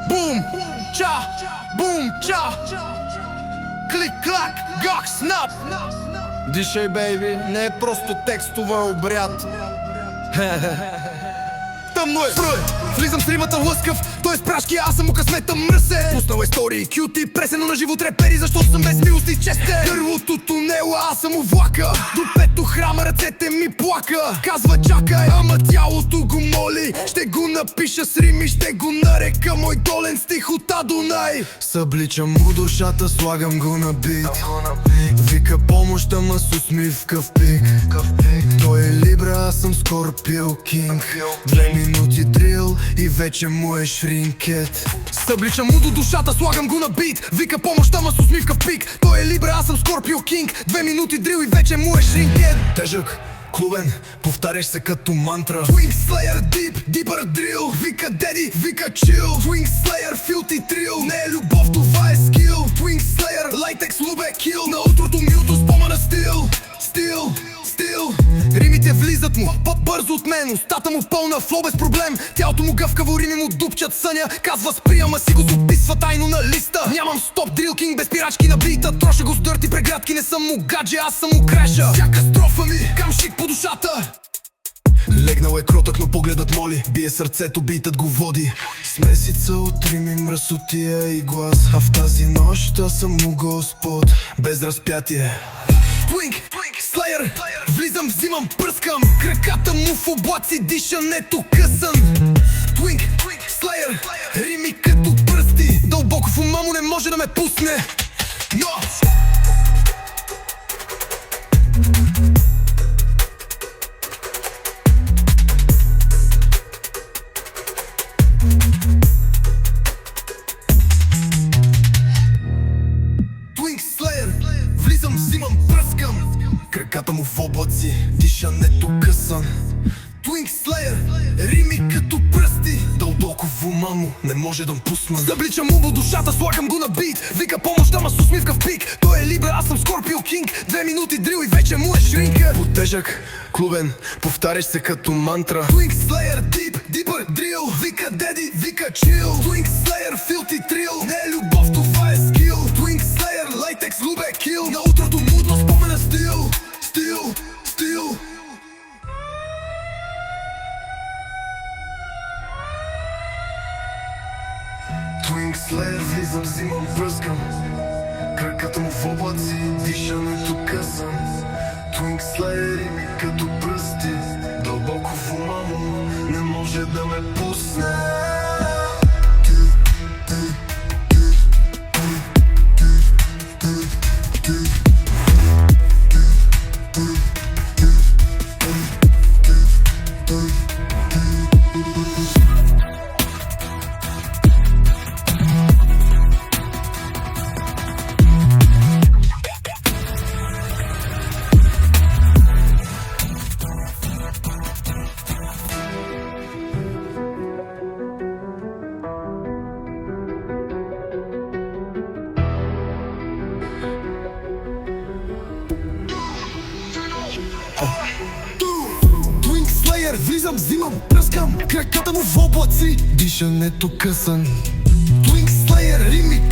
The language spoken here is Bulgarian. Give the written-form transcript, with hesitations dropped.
Бум, ча, бум, ча. Клик-клак, гак, снап. Дишай, бейби, не е просто текстова обряд. Тъмно е, влизам с римата лъскав. Той е с прашки, аз съм му късмета мръсе. Пуснал истории, кюти, пресено на живо трепери, защото съм без милост и честен. Дървото тунела, аз съм у влака. До пето храма ръцете ми плака. Казва чакай, ама тялото го моли. Ще го напиша с рими, ще го нарека мой долен стих от Адонай. Събличам му душата, слагам го на бит. Вика помощ, ама с усмивка в пик. Той е Либра, аз съм Скорпио Кинг. 2 минути дрил и вече му е шринкет. Събличам му до душата, слагам го на бит. Вика помощ, ама с усмивка в пик. Той е Либра, аз съм Скорпио Кинг. 2 минути дрил и вече му е шринкет. Тежък, клубен, повтаряш се като мантра. Twink Slayer, deep, deeper drill. Вика деди, вика chill. Twink Slayer, filthy thrill. Не е любов, това е скил. Twink Slayer, latex, лубе, kill. На утрото мюто спомена стил. Стил, римите влизат му по-бързо от мен. Устата му пълна флоу без проблем. Тялото му гъвкаво, рими му дупчат съня. Казва спри, ама си го записва тайно на листа. Нямам стоп, дрил кинг без пирачки на бита. Троша го с дърти преградки, не съм му гадже, аз съм му креша. Всяка строфа ми, камшик по душата. Легнал е кротък, но погледът моли. Бие сърцето, битът го води. Смесица от рими, мръсотия и глас. А в тази нощ аз съм му Господ, без разпятие. Twink Slayer, влизам, взимам, пръскам. Краката му в облаци, дишането късан. Twink Slayer, рими като пръсти. Дълбоко в ума му не може да ме пусне. Но влизам, взимам, пръскам. Краката му в облаци, дишането късан. Twink Slayer, рими като пръсти. Дълбоко в ума му не може да пусна. Забличам му в душата, слагам го на бит. Вика помощ, ама с усмивка в пик. Той е Либра, аз съм Скорпио Кинг. 2 минути дрил и вече му е шринка. По-тежък, клубен, повтаряш се като мантра. Twink Slayer, deep, deeper drill. Вика деди, вика chill. Twink Slayer, filthy thrill. Не е любов, това е скил. Twink Slayer, latex, лубе, kill. На утрото мудно спомена стил. Twink Slayer, влизам, взимам, пръскам. Краката му в облаци, дишането късан. Twink Slayer, рими като пръсти. Дълбоко в ума му не може да ме пусне. Twink Slayer, влизам, взимам, пръскам. Краката му в облаци, дишането късан. Twink Slayer, рими